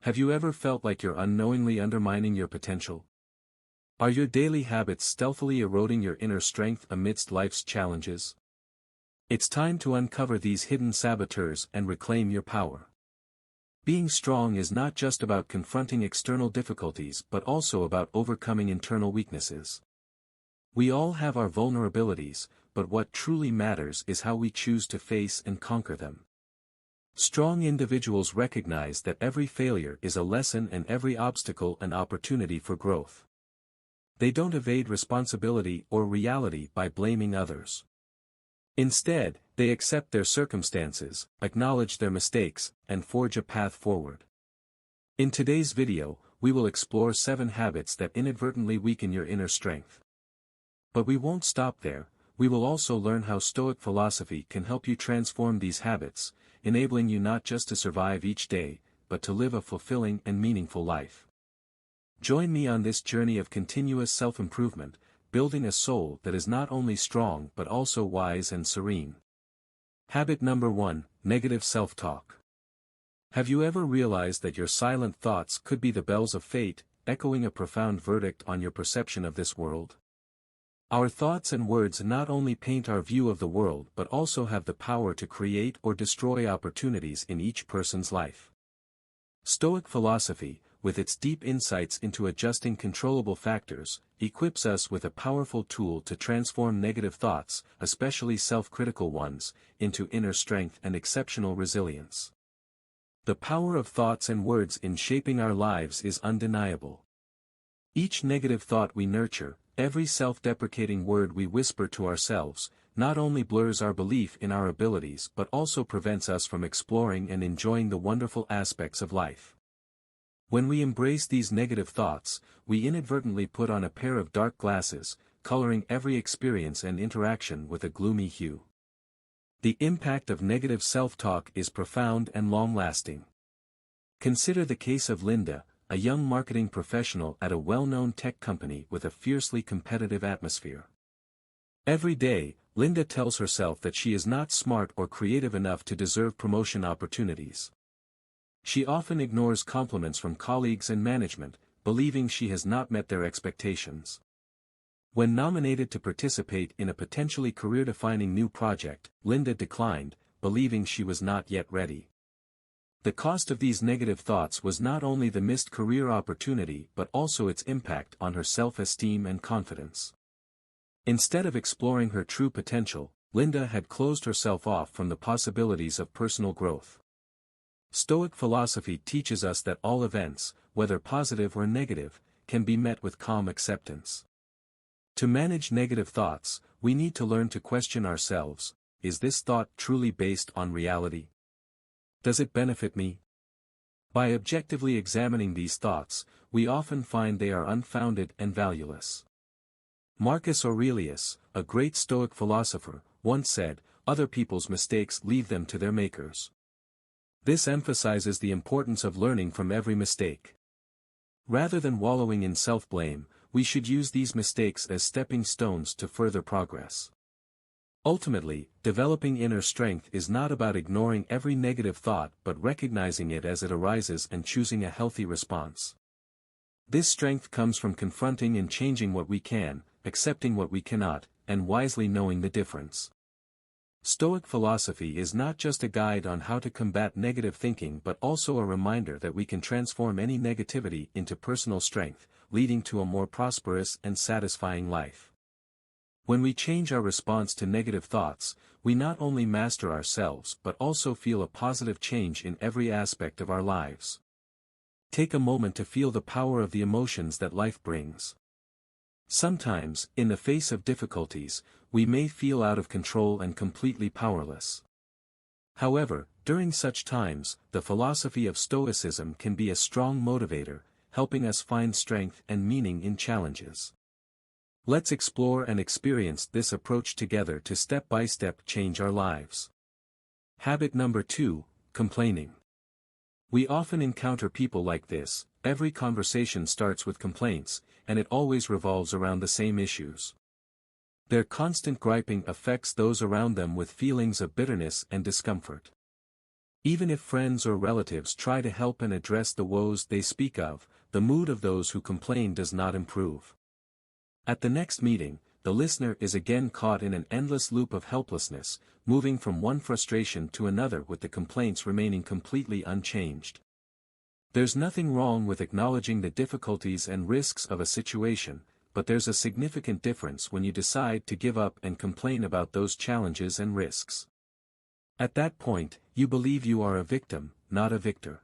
Have you ever felt like you're unknowingly undermining your potential? Are your daily habits stealthily eroding your inner strength amidst life's challenges? It's time to uncover these hidden saboteurs and reclaim your power. Being strong is not just about confronting external difficulties but also about overcoming internal weaknesses. We all have our vulnerabilities, but what truly matters is how we choose to face and conquer them. Strong individuals recognize that every failure is a lesson and every obstacle an opportunity for growth. They don't evade responsibility or reality by blaming others. Instead, they accept their circumstances, acknowledge their mistakes, and forge a path forward. In today's video, we will explore 7 habits that inadvertently weaken your inner strength. But we won't stop there. We will also learn how Stoic philosophy can help you transform these habits, enabling you not just to survive each day, but to live a fulfilling and meaningful life. Join me on this journey of continuous self-improvement, building a soul that is not only strong but also wise and serene. Habit number 1: Negative self-talk. Have you ever realized that your silent thoughts could be the bells of fate, echoing a profound verdict on your perception of this world? Our thoughts and words not only paint our view of the world but also have the power to create or destroy opportunities in each person's life. Stoic philosophy, with its deep insights into adjusting controllable factors, equips us with a powerful tool to transform negative thoughts, especially self-critical ones, into inner strength and exceptional resilience. The power of thoughts and words in shaping our lives is undeniable. Each negative thought we nurture, every self-deprecating word we whisper to ourselves, not only blurs our belief in our abilities but also prevents us from exploring and enjoying the wonderful aspects of life. When we embrace these negative thoughts, we inadvertently put on a pair of dark glasses, coloring every experience and interaction with a gloomy hue. The impact of negative self-talk is profound and long-lasting. Consider the case of Linda, a young marketing professional at a well-known tech company with a fiercely competitive atmosphere. Every day, Linda tells herself that she is not smart or creative enough to deserve promotion opportunities. She often ignores compliments from colleagues and management, believing she has not met their expectations. When nominated to participate in a potentially career-defining new project, Linda declined, believing she was not yet ready. The cost of these negative thoughts was not only the missed career opportunity but also its impact on her self-esteem and confidence. Instead of exploring her true potential, Linda had closed herself off from the possibilities of personal growth. Stoic philosophy teaches us that all events, whether positive or negative, can be met with calm acceptance. To manage negative thoughts, we need to learn to question ourselves: is this thought truly based on reality? Does it benefit me? By objectively examining these thoughts, we often find they are unfounded and valueless. Marcus Aurelius, a great Stoic philosopher, once said, "Other people's mistakes leave them to their makers." This emphasizes the importance of learning from every mistake. Rather than wallowing in self-blame, we should use these mistakes as stepping stones to further progress. Ultimately, developing inner strength is not about ignoring every negative thought but recognizing it as it arises and choosing a healthy response. This strength comes from confronting and changing what we can, accepting what we cannot, and wisely knowing the difference. Stoic philosophy is not just a guide on how to combat negative thinking but also a reminder that we can transform any negativity into personal strength, leading to a more prosperous and satisfying life. When we change our response to negative thoughts, we not only master ourselves but also feel a positive change in every aspect of our lives. Take a moment to feel the power of the emotions that life brings. Sometimes, in the face of difficulties, we may feel out of control and completely powerless. However, during such times, the philosophy of Stoicism can be a strong motivator, helping us find strength and meaning in challenges. Let's explore and experience this approach together to step-by-step change our lives. Habit number 2: Complaining. We often encounter people like this. Every conversation starts with complaints, and it always revolves around the same issues. Their constant griping affects those around them with feelings of bitterness and discomfort. Even if friends or relatives try to help and address the woes they speak of, the mood of those who complain does not improve. At the next meeting, the listener is again caught in an endless loop of helplessness, moving from one frustration to another with the complaints remaining completely unchanged. There's nothing wrong with acknowledging the difficulties and risks of a situation, but there's a significant difference when you decide to give up and complain about those challenges and risks. At that point, you believe you are a victim, not a victor.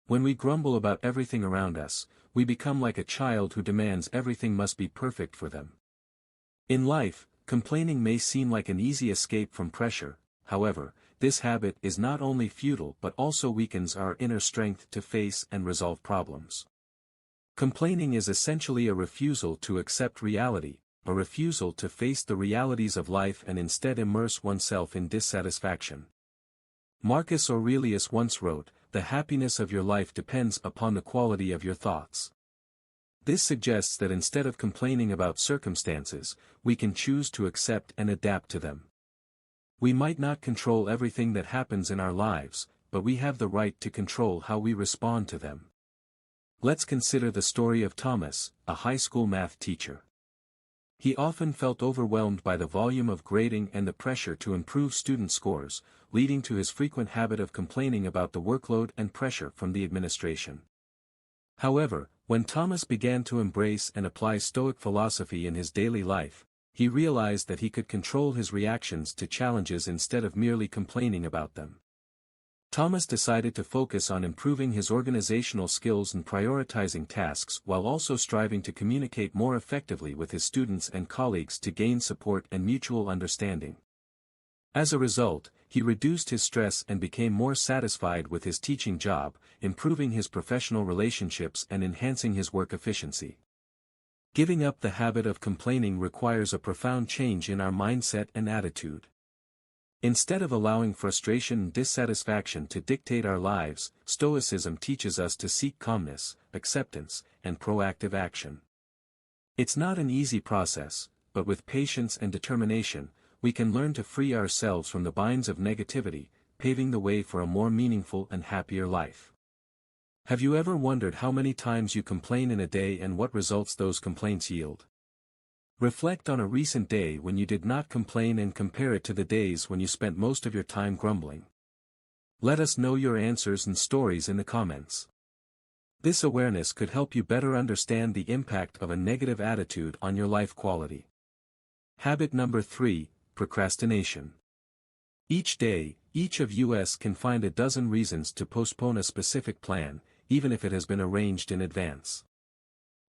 When we grumble about everything around us, we become like a child who demands everything must be perfect for them. In life, complaining may seem like an easy escape from pressure. However, this habit is not only futile but also weakens our inner strength to face and resolve problems. Complaining is essentially a refusal to accept reality, a refusal to face the realities of life and instead immerse oneself in dissatisfaction. Marcus Aurelius once wrote, "The happiness of your life depends upon the quality of your thoughts." This suggests that instead of complaining about circumstances, we can choose to accept and adapt to them. We might not control everything that happens in our lives, but we have the right to control how we respond to them. Let's consider the story of Thomas, a high school math teacher. He often felt overwhelmed by the volume of grading and the pressure to improve student scores, leading to his frequent habit of complaining about the workload and pressure from the administration. However, when Thomas began to embrace and apply Stoic philosophy in his daily life, he realized that he could control his reactions to challenges instead of merely complaining about them. Thomas decided to focus on improving his organizational skills and prioritizing tasks while also striving to communicate more effectively with his students and colleagues to gain support and mutual understanding. As a result, he reduced his stress and became more satisfied with his teaching job, improving his professional relationships and enhancing his work efficiency. Giving up the habit of complaining requires a profound change in our mindset and attitude. Instead of allowing frustration and dissatisfaction to dictate our lives, Stoicism teaches us to seek calmness, acceptance, and proactive action. It's not an easy process, but with patience and determination, we can learn to free ourselves from the binds of negativity, paving the way for a more meaningful and happier life. Have you ever wondered how many times you complain in a day and what results those complaints yield? Reflect on a recent day when you did not complain and compare it to the days when you spent most of your time grumbling. Let us know your answers and stories in the comments. This awareness could help you better understand the impact of a negative attitude on your life quality. Habit number 3, procrastination. Each day, each of us can find a dozen reasons to postpone a specific plan, even if it has been arranged in advance.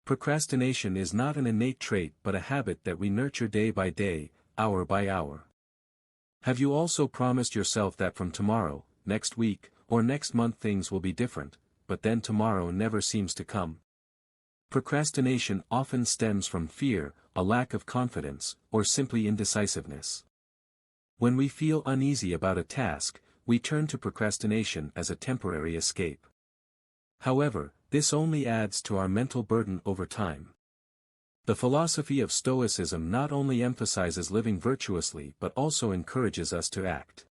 Procrastination is not an innate trait but a habit that we nurture day by day, hour by hour. Have you also promised yourself that from tomorrow, next week, or next month things will be different, but then tomorrow never seems to come? Procrastination often stems from fear, a lack of confidence, or simply indecisiveness. When we feel uneasy about a task, we turn to procrastination as a temporary escape. However, this only adds to our mental burden over time. The philosophy of Stoicism not only emphasizes living virtuously but also encourages us to act.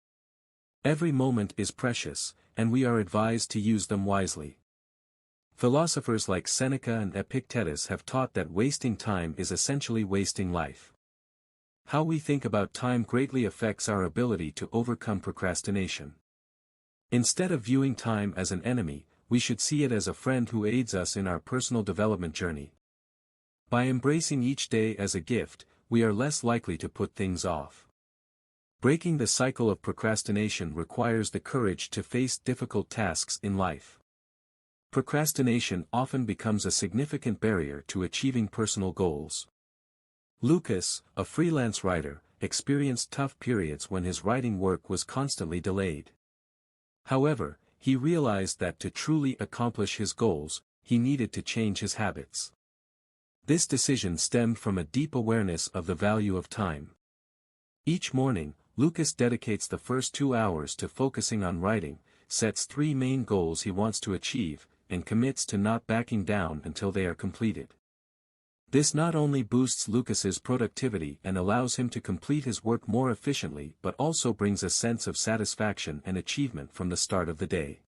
Every moment is precious, and we are advised to use them wisely. Philosophers like Seneca and Epictetus have taught that wasting time is essentially wasting life. How we think about time greatly affects our ability to overcome procrastination. Instead of viewing time as an enemy, we should see it as a friend who aids us in our personal development journey. By embracing each day as a gift, we are less likely to put things off. Breaking the cycle of procrastination requires the courage to face difficult tasks in life. Procrastination often becomes a significant barrier to achieving personal goals. Lucas, a freelance writer, experienced tough periods when his writing work was constantly delayed. However, he realized that to truly accomplish his goals, he needed to change his habits. This decision stemmed from a deep awareness of the value of time. Each morning, Lucas dedicates the first 2 hours to focusing on writing, sets 3 main goals he wants to achieve, and commits to not backing down until they are completed. This not only boosts Lucas's productivity and allows him to complete his work more efficiently but also brings a sense of satisfaction and achievement from the start of the day.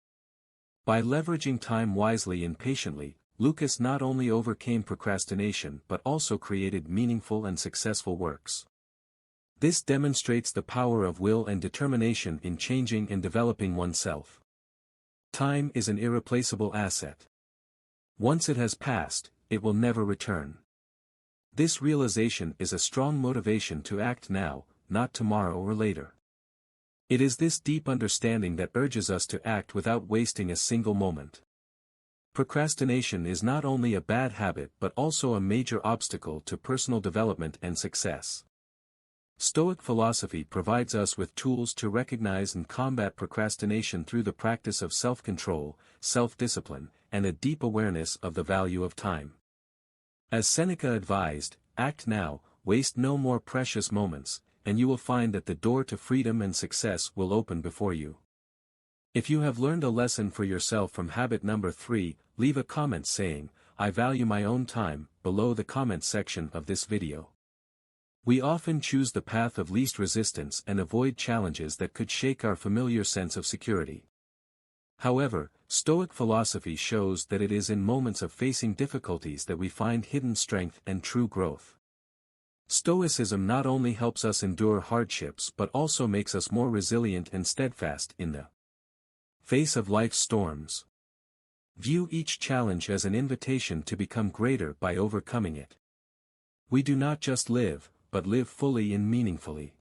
By leveraging time wisely and patiently, Lucas not only overcame procrastination but also created meaningful and successful works. This demonstrates the power of will and determination in changing and developing oneself. Time is an irreplaceable asset. Once it has passed, it will never return. This realization is a strong motivation to act now, not tomorrow or later. It is this deep understanding that urges us to act without wasting a single moment. Procrastination is not only a bad habit but also a major obstacle to personal development and success. Stoic philosophy provides us with tools to recognize and combat procrastination through the practice of self-control, self-discipline, and a deep awareness of the value of time. As Seneca advised, act now, waste no more precious moments, and you will find that the door to freedom and success will open before you. If you have learned a lesson for yourself from habit number 3, leave a comment saying, "I value my own time," below the comment section of this video. We often choose the path of least resistance and avoid challenges that could shake our familiar sense of security. However, Stoic philosophy shows that it is in moments of facing difficulties that we find hidden strength and true growth. Stoicism not only helps us endure hardships but also makes us more resilient and steadfast in the face of life's storms. View each challenge as an invitation to become greater by overcoming it. We do not just live, but live fully and meaningfully.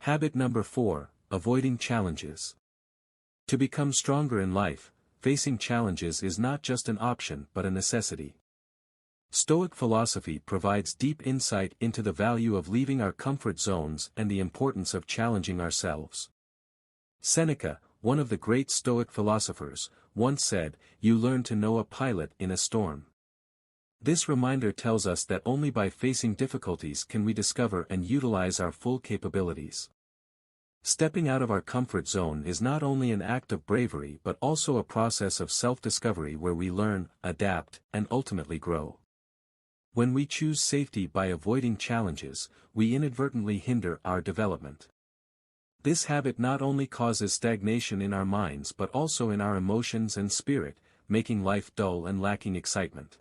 Habit number 4, avoiding challenges. To become stronger in life, facing challenges is not just an option but a necessity. Stoic philosophy provides deep insight into the value of leaving our comfort zones and the importance of challenging ourselves. Seneca, one of the great Stoic philosophers, once said, "You learn to know a pilot in a storm." This reminder tells us that only by facing difficulties can we discover and utilize our full capabilities. Stepping out of our comfort zone is not only an act of bravery but also a process of self-discovery where we learn, adapt, and ultimately grow. When we choose safety by avoiding challenges, we inadvertently hinder our development. This habit not only causes stagnation in our minds but also in our emotions and spirit, making life dull and lacking excitement.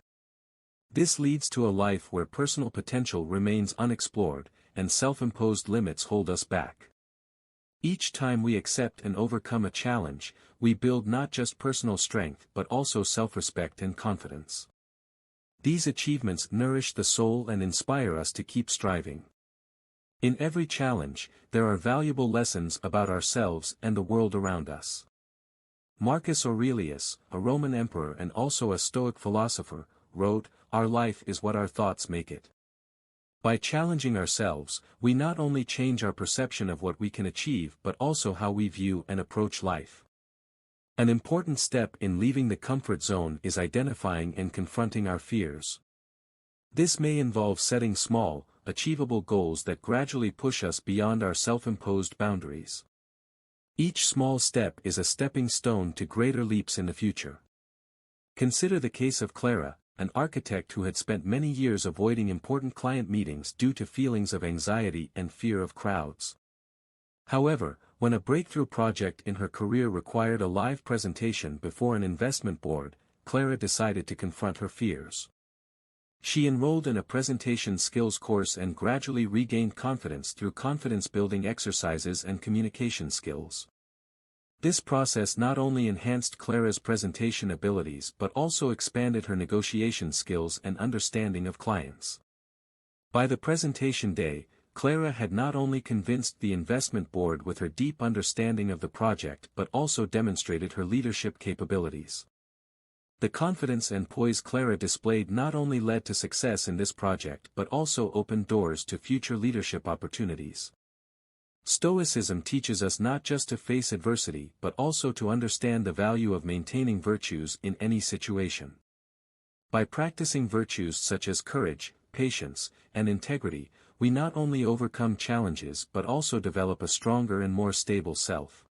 This leads to a life where personal potential remains unexplored, and self-imposed limits hold us back. Each time we accept and overcome a challenge, we build not just personal strength but also self-respect and confidence. These achievements nourish the soul and inspire us to keep striving. In every challenge, there are valuable lessons about ourselves and the world around us. Marcus Aurelius, a Roman emperor and also a Stoic philosopher, wrote, "Our life is what our thoughts make it." By challenging ourselves, we not only change our perception of what we can achieve but also how we view and approach life. An important step in leaving the comfort zone is identifying and confronting our fears. This may involve setting small, achievable goals that gradually push us beyond our self-imposed boundaries. Each small step is a stepping stone to greater leaps in the future. Consider the case of Clara, an architect who had spent many years avoiding important client meetings due to feelings of anxiety and fear of crowds. However, when a breakthrough project in her career required a live presentation before an investment board, Clara decided to confront her fears. She enrolled in a presentation skills course and gradually regained confidence through confidence-building exercises and communication skills. This process not only enhanced Clara's presentation abilities but also expanded her negotiation skills and understanding of clients. By the presentation day, Clara had not only convinced the investment board with her deep understanding of the project but also demonstrated her leadership capabilities. The confidence and poise Clara displayed not only led to success in this project but also opened doors to future leadership opportunities. Stoicism teaches us not just to face adversity but also to understand the value of maintaining virtues in any situation. By practicing virtues such as courage, patience, and integrity, we not only overcome challenges but also develop a stronger and more stable self.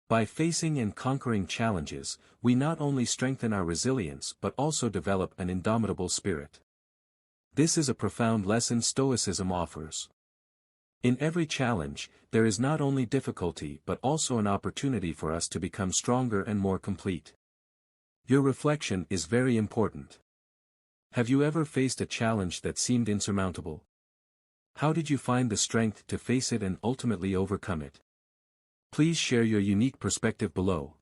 By facing and conquering challenges, we not only strengthen our resilience but also develop an indomitable spirit. This is a profound lesson Stoicism offers. In every challenge, there is not only difficulty but also an opportunity for us to become stronger and more complete. Your reflection is very important. Have you ever faced a challenge that seemed insurmountable? How did you find the strength to face it and ultimately overcome it? Please share your unique perspective below.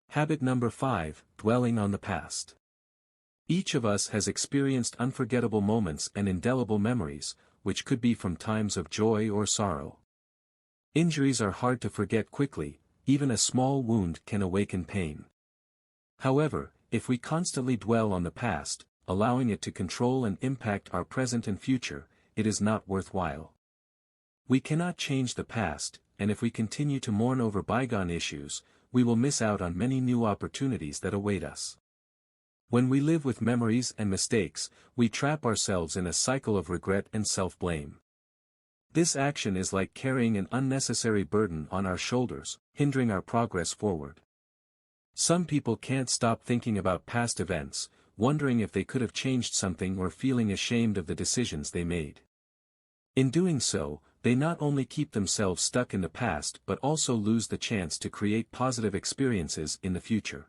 Habit number 5, dwelling on the past. Each of us has experienced unforgettable moments and indelible memories, which could be from times of joy or sorrow. Injuries are hard to forget quickly, even a small wound can awaken pain. However, if we constantly dwell on the past, allowing it to control and impact our present and future, it is not worthwhile. We cannot change the past, and if we continue to mourn over bygone issues, we will miss out on many new opportunities that await us. When we live with memories and mistakes, we trap ourselves in a cycle of regret and self-blame. This action is like carrying an unnecessary burden on our shoulders, hindering our progress forward. Some people can't stop thinking about past events, wondering if they could have changed something or feeling ashamed of the decisions they made. In doing so, they not only keep themselves stuck in the past but also lose the chance to create positive experiences in the future.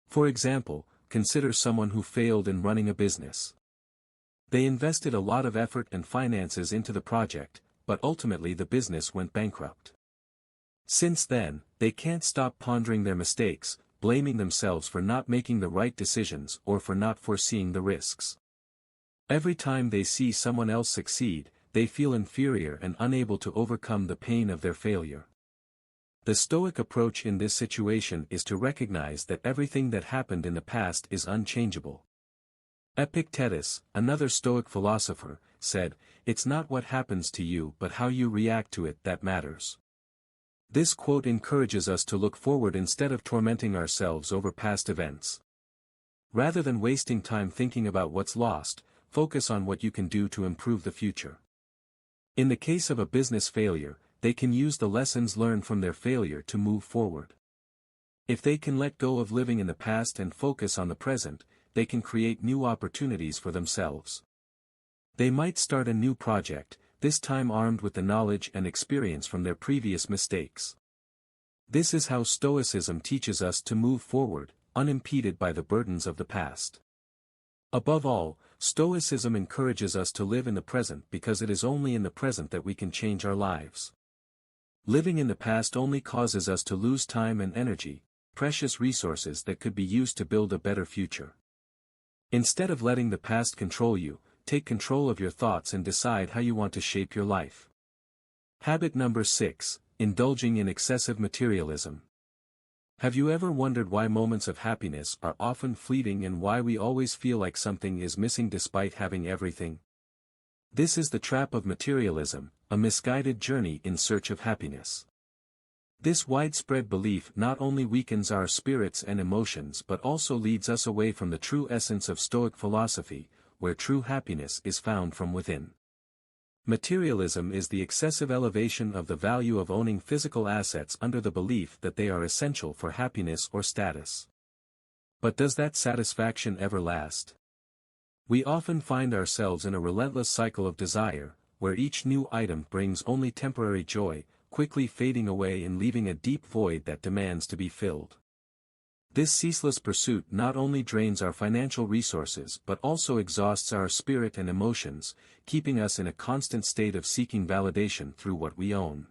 For example, consider someone who failed in running a business. They invested a lot of effort and finances into the project, but ultimately the business went bankrupt. Since then, they can't stop pondering their mistakes, blaming themselves for not making the right decisions or for not foreseeing the risks. Every time they see someone else succeed, they feel inferior and unable to overcome the pain of their failure. The Stoic approach in this situation is to recognize that everything that happened in the past is unchangeable. Epictetus, another Stoic philosopher, said, "It's not what happens to you but how you react to it that matters." This quote encourages us to look forward instead of tormenting ourselves over past events. Rather than wasting time thinking about what's lost, focus on what you can do to improve the future. In the case of a business failure, they can use the lessons learned from their failure to move forward. If they can let go of living in the past and focus on the present, they can create new opportunities for themselves. They might start a new project, this time armed with the knowledge and experience from their previous mistakes. This is how Stoicism teaches us to move forward, unimpeded by the burdens of the past. Above all, Stoicism encourages us to live in the present because it is only in the present that we can change our lives. Living in the past only causes us to lose time and energy, precious resources that could be used to build a better future. Instead of letting the past control you, take control of your thoughts and decide how you want to shape your life. Habit number 6, indulging in excessive materialism. Have you ever wondered why moments of happiness are often fleeting and why we always feel like something is missing despite having everything? This is the trap of materialism, a misguided journey in search of happiness. This widespread belief not only weakens our spirits and emotions but also leads us away from the true essence of Stoic philosophy, where true happiness is found from within. Materialism is the excessive elevation of the value of owning physical assets under the belief that they are essential for happiness or status. But does that satisfaction ever last? We often find ourselves in a relentless cycle of desire, where each new item brings only temporary joy, quickly fading away and leaving a deep void that demands to be filled. This ceaseless pursuit not only drains our financial resources but also exhausts our spirit and emotions, keeping us in a constant state of seeking validation through what we own.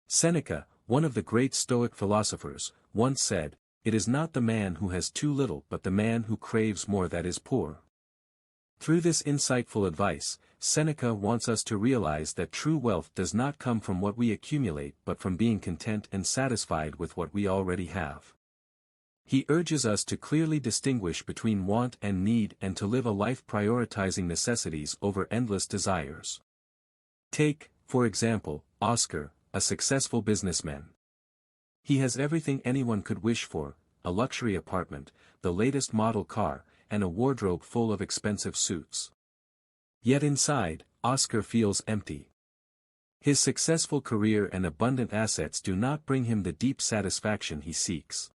Seneca, one of the great Stoic philosophers, once said, "It is not the man who has too little but the man who craves more that is poor." Through this insightful advice, Seneca wants us to realize that true wealth does not come from what we accumulate but from being content and satisfied with what we already have. He urges us to clearly distinguish between want and need and to live a life prioritizing necessities over endless desires. Take, for example, Oscar, a successful businessman. He has everything anyone could wish for, a luxury apartment, the latest model car, and a wardrobe full of expensive suits. Yet inside, Oscar feels empty. His successful career and abundant assets do not bring him the deep satisfaction he seeks.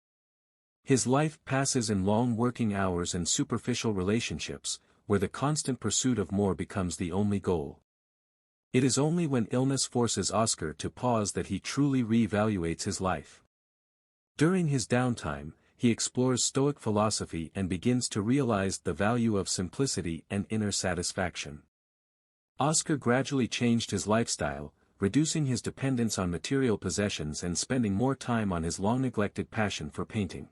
His life passes in long working hours and superficial relationships, where the constant pursuit of more becomes the only goal. It is only when illness forces Oscar to pause that he truly re-evaluates his life. During his downtime, he explores Stoic philosophy and begins to realize the value of simplicity and inner satisfaction. Oscar gradually changed his lifestyle, reducing his dependence on material possessions and spending more time on his long-neglected passion for painting.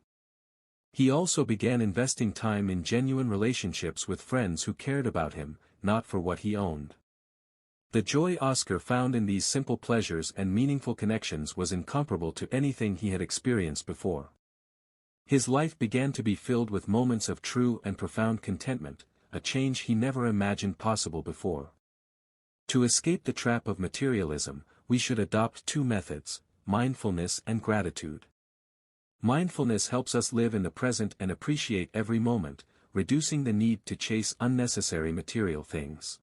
He also began investing time in genuine relationships with friends who cared about him, not for what he owned. The joy Oscar found in these simple pleasures and meaningful connections was incomparable to anything he had experienced before. His life began to be filled with moments of true and profound contentment, a change he never imagined possible before. To escape the trap of materialism, we should adopt two methods: mindfulness and gratitude. Mindfulness helps us live in the present and appreciate every moment, reducing the need to chase unnecessary material things.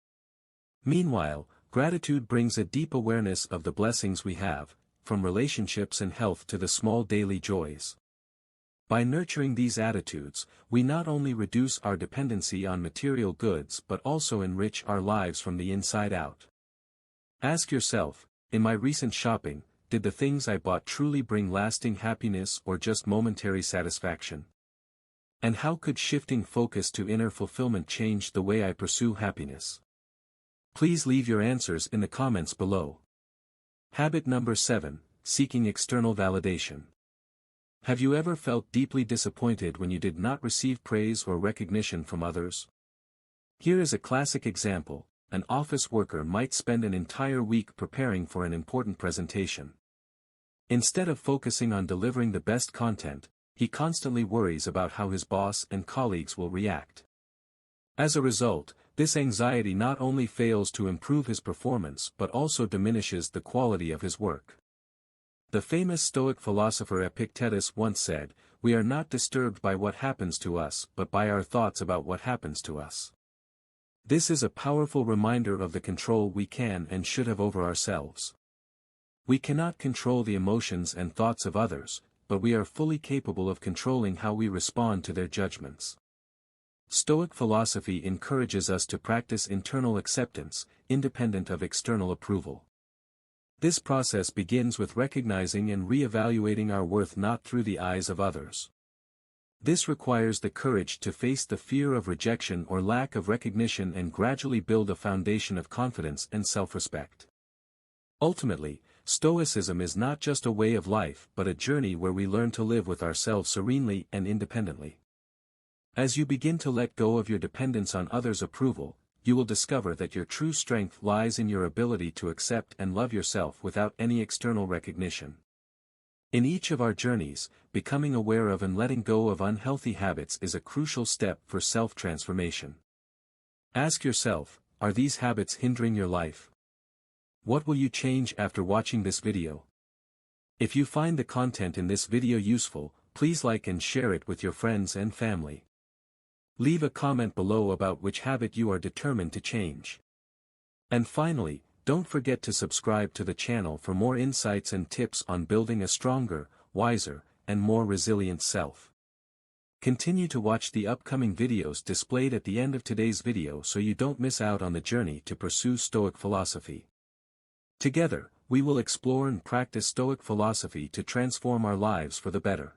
Meanwhile, gratitude brings a deep awareness of the blessings we have, from relationships and health to the small daily joys. By nurturing these attitudes, we not only reduce our dependency on material goods but also enrich our lives from the inside out. Ask yourself, in my recent shopping, did the things I bought truly bring lasting happiness or just momentary satisfaction? And how could shifting focus to inner fulfillment change the way I pursue happiness? Please leave your answers in the comments below. Habit number 7, seeking external validation. Have you ever felt deeply disappointed when you did not receive praise or recognition from others? Here is a classic example: an office worker might spend an entire week preparing for an important presentation. Instead of focusing on delivering the best content, he constantly worries about how his boss and colleagues will react. As a result, this anxiety not only fails to improve his performance but also diminishes the quality of his work. The famous Stoic philosopher Epictetus once said, "We are not disturbed by what happens to us but by our thoughts about what happens to us." This is a powerful reminder of the control we can and should have over ourselves. We cannot control the emotions and thoughts of others, but we are fully capable of controlling how we respond to their judgments. Stoic philosophy encourages us to practice internal acceptance, independent of external approval. This process begins with recognizing and re-evaluating our worth not through the eyes of others. This requires the courage to face the fear of rejection or lack of recognition and gradually build a foundation of confidence and self-respect. Ultimately, Stoicism is not just a way of life but a journey where we learn to live with ourselves serenely and independently. As you begin to let go of your dependence on others' approval, you will discover that your true strength lies in your ability to accept and love yourself without any external recognition. In each of our journeys, becoming aware of and letting go of unhealthy habits is a crucial step for self-transformation. Ask yourself, are these habits hindering your life? What will you change after watching this video? If you find the content in this video useful, please like and share it with your friends and family. Leave a comment below about which habit you are determined to change. And finally, don't forget to subscribe to the channel for more insights and tips on building a stronger, wiser, and more resilient self. Continue to watch the upcoming videos displayed at the end of today's video so you don't miss out on the journey to pursue Stoic philosophy. Together, we will explore and practice Stoic philosophy to transform our lives for the better.